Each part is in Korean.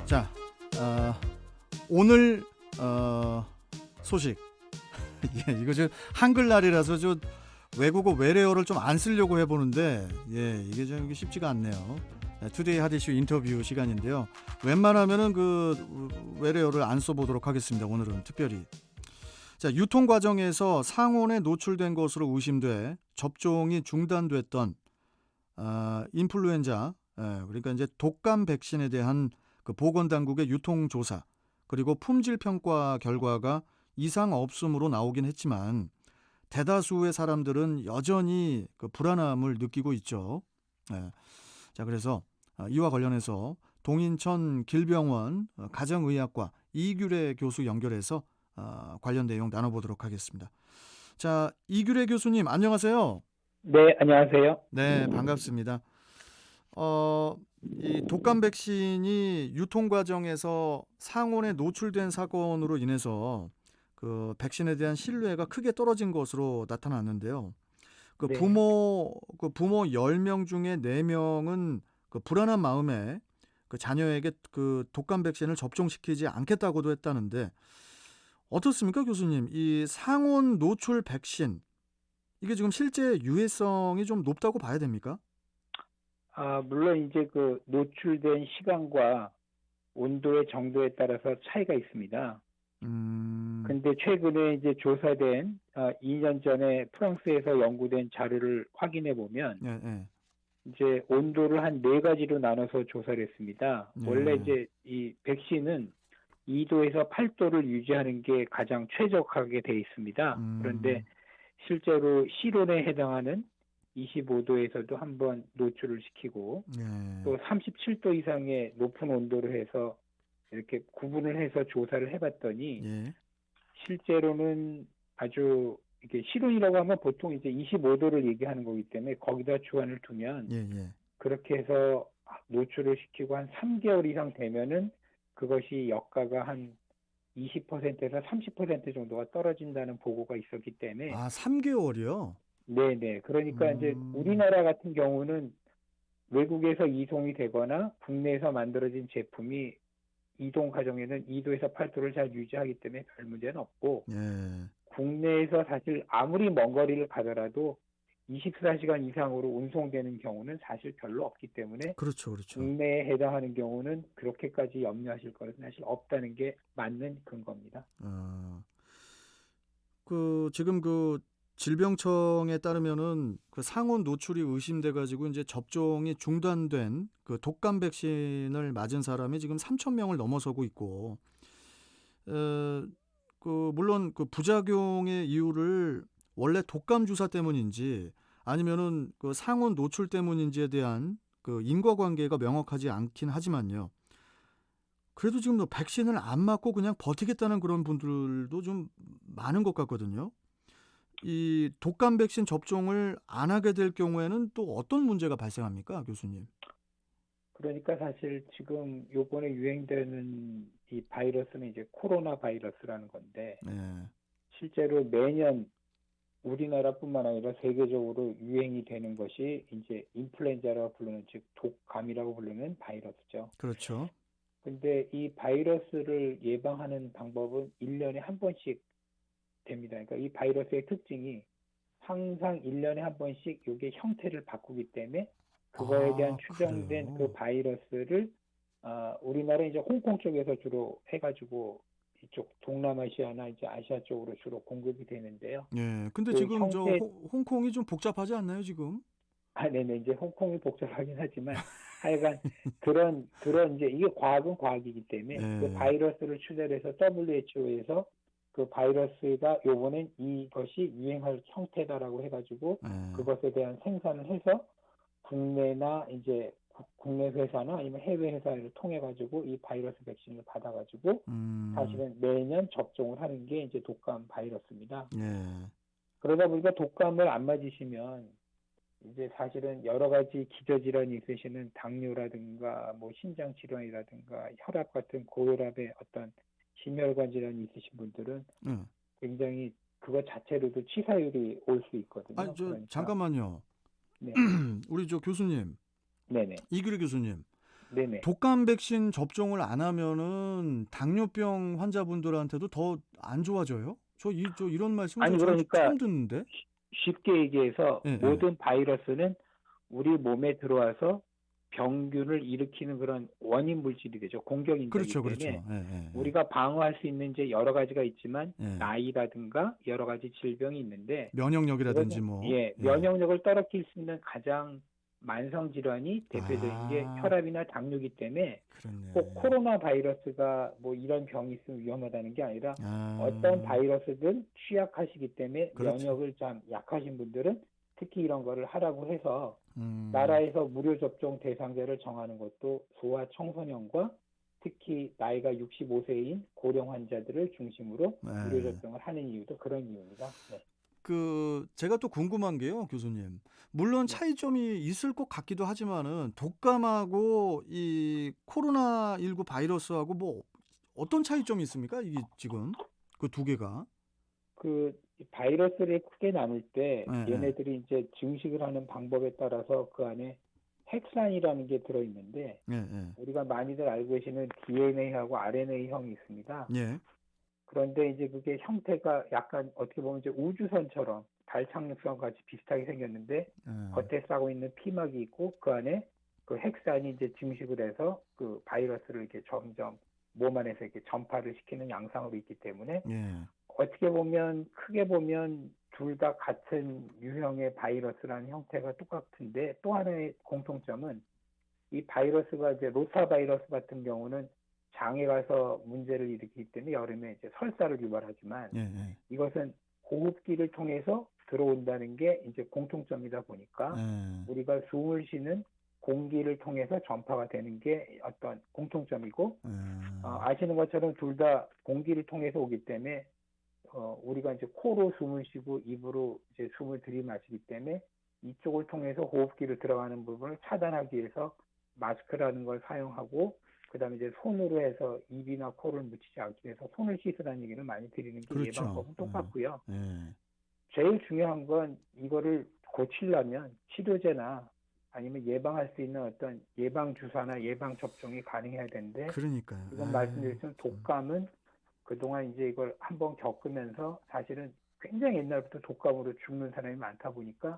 자, 오늘 소식. 예, 이거 저 한글날이라서 저 외국어 외래어를 좀 안 쓰려고 해보는데 이게 좀 쉽지가 않네요. 투데이 핫이슈 인터뷰 시간인데요. 웬만하면은 그 외래어를 안 써보도록 하겠습니다. 오늘은 특별히. 자, 유통 과정에서 상온에 노출된 것으로 의심돼 접종이 중단됐던 인플루엔자, 그러니까 이제 독감 백신에 대한 그 보건당국의 유통 조사 그리고 품질 평가 결과가 이상 없음으로 나오긴 했지만 대다수의 사람들은 여전히 그 불안함을 느끼고 있죠. 자, 그래서 이와 관련해서 동인천 길병원 가정의학과 이규래 교수 연결해서 관련 내용 나눠보도록 하겠습니다. 자, 이규래 교수님 안녕하세요. 네, 안녕하세요. 네, 반갑습니다. 이 독감 백신이 유통 과정에서 상온에 노출된 사건으로 인해서 그 백신에 대한 신뢰가 크게 떨어진 것으로 나타났는데요. 그 네, 부모 10명 중에 4명은 그 불안한 마음에 그 자녀에게 그 독감 백신을 접종시키지 않겠다고도 했다는데 어떻습니까, 교수님? 이 상온 노출 백신 이게 지금 실제 유해성이 좀 높다고 봐야 됩니까? 물론 이제 그 노출된 시간과 온도의 정도에 따라서 차이가 있습니다. 음, 근데 최근에 이제 조사된 2년 전에 프랑스에서 연구된 자료를 확인해 보면 예, 예, 이제 온도를 한 네 가지로 나눠서 조사를 했습니다. 원래 예, 이제 이 백신은 2도에서 8도를 유지하는 게 가장 최적화하게 돼 있습니다. 그런데 음, 실제로 실온에 해당하는 25도에서도 한번 노출을 시키고 예, 또 37도 이상의 높은 온도로 해서 이렇게 구분을 해서 조사를 해봤더니 예, 실제로는 아주 이게 실온이라고 하면 보통 이제 25도를 얘기하는 거기 때문에 거기다 주안을 두면 예, 예. 그렇게 해서 노출을 시키고 한 3개월 이상 되면은 그것이 역가가 한 20%에서 30% 정도가 떨어진다는 보고가 있었기 때문에 3개월이요? 네네. 그러니까 이제 음, 우리나라 같은 경우는 외국에서 이송이 되거나 국내에서 만들어진 제품이 이동 과정에는 2도에서 8도를 잘 유지하기 때문에 별 문제는 없고 예, 국내에서 사실 아무리 먼 거리를 가더라도 24시간 이상으로 운송되는 경우는 사실 별로 없기 때문에 그렇죠, 그렇죠. 국내에 해당하는 경우는 그렇게까지 염려하실 것은 사실 없다는 게 맞는 근거입니다. 어, 그 지금 그 질병청에 따르면은 그 상온 노출이 의심돼 가지고 이제 접종이 중단된 그 독감 백신을 맞은 사람이 지금 3천 명을 넘어서고 있고, 어, 그 물론 그 부작용의 이유를 원래 독감 주사 때문인지 아니면은 그 상온 노출 때문인지에 대한 그 인과관계가 명확하지 않긴 하지만요. 그래도 지금 뭐 백신을 안 맞고 그냥 버티겠다는 그런 분들도 좀 많은 것 같거든요. 이 독감 백신 접종을 안 하게 될 경우에는 또 어떤 문제가 발생합니까, 교수님? 그러니까 사실 지금 요번에 유행되는 이 바이러스는 이제 코로나 바이러스라는 건데 네, 실제로 매년 우리나라뿐만 아니라 세계적으로 유행이 되는 것이 이제 인플루엔자라고 부르는 즉 독감이라고 부르는 바이러스죠. 그렇죠. 근데 이 바이러스를 예방하는 방법은 1년에 한 번씩 됩니다. 그러니까 이 바이러스의 특징이 항상 1년에 한 번씩 이게 형태를 바꾸기 때문에 그거에 대한 추정된 그 그래요. 바이러스를 우리나라 이제 홍콩 쪽에서 주로 해가지고 이쪽 동남아시아나 이제 아시아 쪽으로 주로 공급이 되는데요. 예. 근데 그 지금 저 형태 홍콩이 좀 복잡하지 않나요, 지금? 네네 이제 홍콩이 복잡하긴 하지만 하여간 그런 이제 이게 과학은 과학이기 때문에 그 예. 바이러스를 추적해서 WHO에서 그 바이러스가 요번엔 이것이 유행할 형태다라고 해가지고 예. 그것에 대한 생산을 해서 국내나 이제 국내 회사나 아니면 해외 회사를 통해 가지고 이 바이러스 백신을 받아 가지고 음. 사실은 매년 접종을 하는 게 이제 독감 바이러스입니다. 예. 그러다 보니까 독감을 안 맞으시면 이제 사실은 여러 가지 기저질환이 있으시는 당뇨라든가 뭐 심장 질환이라든가 혈압 같은 고혈압의 어떤 심혈관 질환이 있으신 분들은 예. 굉장히 그것 자체로도 치사율이 올 수 아니 있거든요. 저 그러니까 잠깐만요. 네, 우리 저 교수님, 네네, 이규리 교수님. 네네. 독감 백신 접종을 안 하면은 당뇨병 환자분들한테도 더 안 좋아져요? 저 이런 말씀은 아니, 저 그러니까 처음 듣는데. 쉽게 얘기해서 예, 예. 모든 바이러스는 우리 몸에 들어와서 병균을 일으키는 그런 원인 물질이 되죠. 공격 인자이기 그렇죠, 때문에 그렇죠. 예, 예, 예. 우리가 방어할 수 있는 이제 여러 가지가 있지만 예. 나이라든가 여러 가지 질병이 있는데 면역력이라든지 이것은 뭐. 예. 면역력을 떨어뜨릴 수 있는 가장 만성 질환이 대표적인 게 아, 혈압이나 당뇨이기 때문에 꼭 그렇네. 코로나 바이러스가 뭐 이런 병이 있으면 위험하다는 게 아니라 어떤 아, 바이러스든 취약하시기 때문에 그렇죠. 면역을 좀 약하신 분들은 특히 이런 거를 하라고 해서 음, 나라에서 무료 접종 대상자를 정하는 것도 소아 청소년과 특히 나이가 65세인 고령 환자들을 중심으로 무료 예. 접종을 하는 이유도 그런 이유입니다. 네. 제가 또 궁금한 게요, 교수님. 물론 네. 차이점이 있을 것 같기도 하지만은 독감하고 이 코로나19 바이러스하고 뭐 어떤 차이점이 있습니까? 이게 지금 그 두 개가. 바이러스를 크게 나눌 때 예, 예, 얘네들이 이제 증식을 하는 방법에 따라서 그 안에 핵산이라는 게 들어있는데 예, 예, 우리가 많이들 알고 계시는 DNA하고 RNA형이 있습니다. 예, 그런데 이제 그게 형태가 약간 어떻게 보면 이제 우주선처럼 달 착륙선 같이 비슷하게 생겼는데 예. 겉에 싸고 있는 피막이 있고 그 안에 그 핵산이 이제 증식을 해서 그 바이러스를 이렇게 점점 몸 안에서 이렇게 전파를 시키는 양상으로 있기 때문에 예. 어떻게 보면 크게 보면 둘 다 같은 유형의 바이러스라는 형태가 똑같은데 또 하나의 공통점은 이 바이러스가 이제 로타 바이러스 같은 경우는 장에 가서 문제를 일으키기 때문에 여름에 이제 설사를 유발하지만 예, 예. 이것은 호흡기를 통해서 들어온다는 게 이제 공통점이다 보니까 예. 우리가 숨을 쉬는 공기를 통해서 전파가 되는 게 어떤 공통점이고 예. 아시는 것처럼 둘 다 공기를 통해서 오기 때문에 우리가 이제 코로 숨을 쉬고 입으로 이제 숨을 들이마시기 때문에 이쪽을 통해서 호흡기로 들어가는 부분을 차단하기 위해서 마스크라는 걸 사용하고 그다음에 이제 손으로 해서 입이나 코를 묻히지 않기 위해서 손을 씻으라는 얘기를 많이 드리는 게 그렇죠. 예방법은 똑같고요. 예. 예. 제일 중요한 건 이거를 고치려면 치료제나 아니면 예방할 수 있는 어떤 예방 주사나 예방 접종이 가능해야 되는데 그러니까요. 지금 말씀드렸지만 독감은 그동안 이제 이걸 한번 겪으면서 사실은 굉장히 옛날부터 독감으로 죽는 사람이 많다 보니까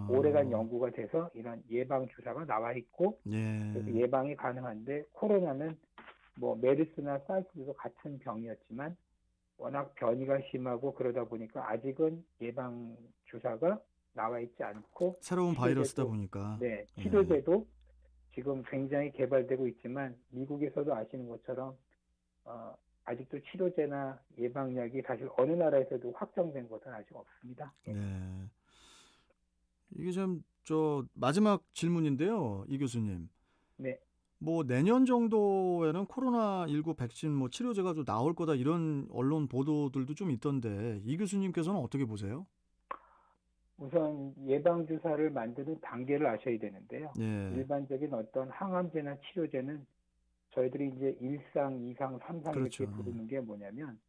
오래간 아, 연구가 돼서 이런 예방 주사가 나와 있고 그래서 예. 예방이 가능한데 코로나는 뭐 메르스나 사르스도 같은 병이었지만 워낙 변이가 심하고 그러다 보니까 아직은 예방 주사가 나와 있지 않고 새로운 바이러스다 치료제도 보니까. 네, 예. 치료제도 지금 굉장히 개발되고 있지만 미국에서도 아시는 것처럼 어, 아직도 치료제나 예방약이 사실 어느 나라에서도 확정된 것은 아직 없습니다. 예. 네. 이게 좀 마지막 질문인데요, 이 교수님. 네, 뭐 내년 정도에는 코로나19 백신 뭐 치료제가 좀 나올 거다 이런 언론 보도들도 좀 있던데 이 교수님께서는 어떻게 보세요? 우선 예방 주사를 만드는 단계를 아셔야 되는데요. 예. 일반적인 어떤 항암제나 치료제는 저희들이 이제 1상, 2상, 3상 이렇게 그렇죠. 부르는 게 뭐냐면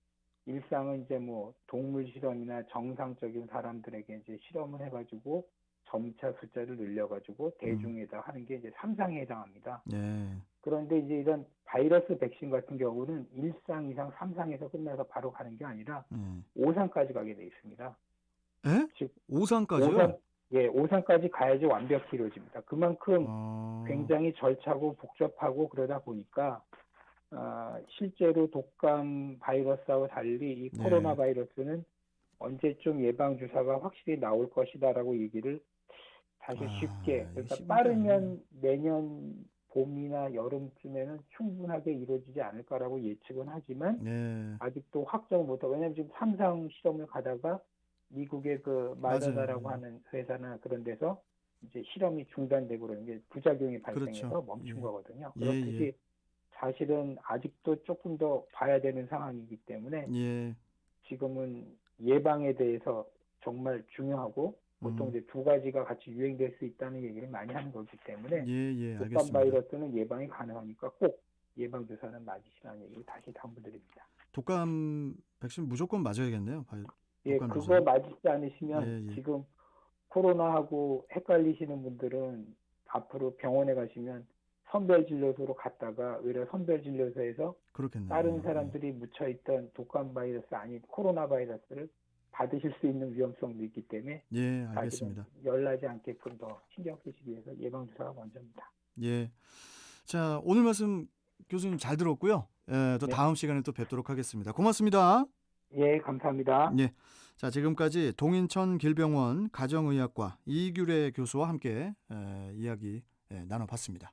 1상은 이제 뭐 동물 실험이나 정상적인 사람들에게 이제 실험을 해가지고 점차 숫자를 늘려가지고 음. 대중에다 하는 게 이제 3상에 해당합니다. 예. 그런데 이제 이런 바이러스 백신 같은 경우는 1상, 2상, 3상에서 끝나서 바로 가는 게 아니라 예. 5상까지 가게 돼 있습니다. 예? 즉 5상까지요? 5상, 예, 5상까지 가야지 완벽히 이루어집니다. 그만큼 어. 굉장히 절차고 복잡하고 그러다 보니까 실제로 독감 바이러스하고 달리 이 코로나 네. 바이러스는 언제쯤 예방 주사가 확실히 나올 것이다라고 얘기를 사실 쉽게 이게 그러니까 쉬운 게 아니네. 빠르면 내년 봄이나 여름쯤에는 충분하게 이루어지지 않을까라고 예측은 하지만 네. 아직도 확정을 못하고 왜냐하면 지금 3상 실험을 가다가 미국의 그 맞아요. 마더나라고 하는 회사나 그런 데서 이제 실험이 중단되고 그러는 게 부작용이 그렇죠. 발생해서 멈춘 예. 거거든요. 예, 예. 그렇듯이 사실은 아직도 조금 더 봐야 되는 상황이기 때문에 예. 지금은 예방에 대해서 정말 중요하고 보통 음. 이제 두 가지가 같이 유행될 수 있다는 얘기를 많이 하는 거기 때문에 예, 예. 독감 알겠습니다. 바이러스는 예방이 가능하니까 꼭 예방 주사는 맞으시라는 얘기를 다시 당부드립니다. 독감 백신 무조건 맞아야겠네요. 예, 독감 그거 주사. 맞지 예, 않으시면 예. 지금 코로나하고 헷갈리시는 분들은 앞으로 병원에 가시면 선별진료소로 갔다가 오히려 선별진료소에서 그렇겠네요. 다른 예. 사람들이 묻혀있던 독감 바이러스 아닌 코로나 바이러스를 받으실 수 있는 위험성도 있기 때문에 예, 사실은 알겠습니다. 열나지 않게끔 더 신경 쓰시기 위해서 예방주사가 먼저입니다. 예. 자, 오늘 말씀 교수님 잘 들었고요. 예, 또 네. 다음 시간에 또 뵙도록 하겠습니다. 고맙습니다. 예, 감사합니다. 예. 자, 지금까지 동인천 길병원 가정의학과 이규래 교수와 함께 이야기 나눠봤습니다.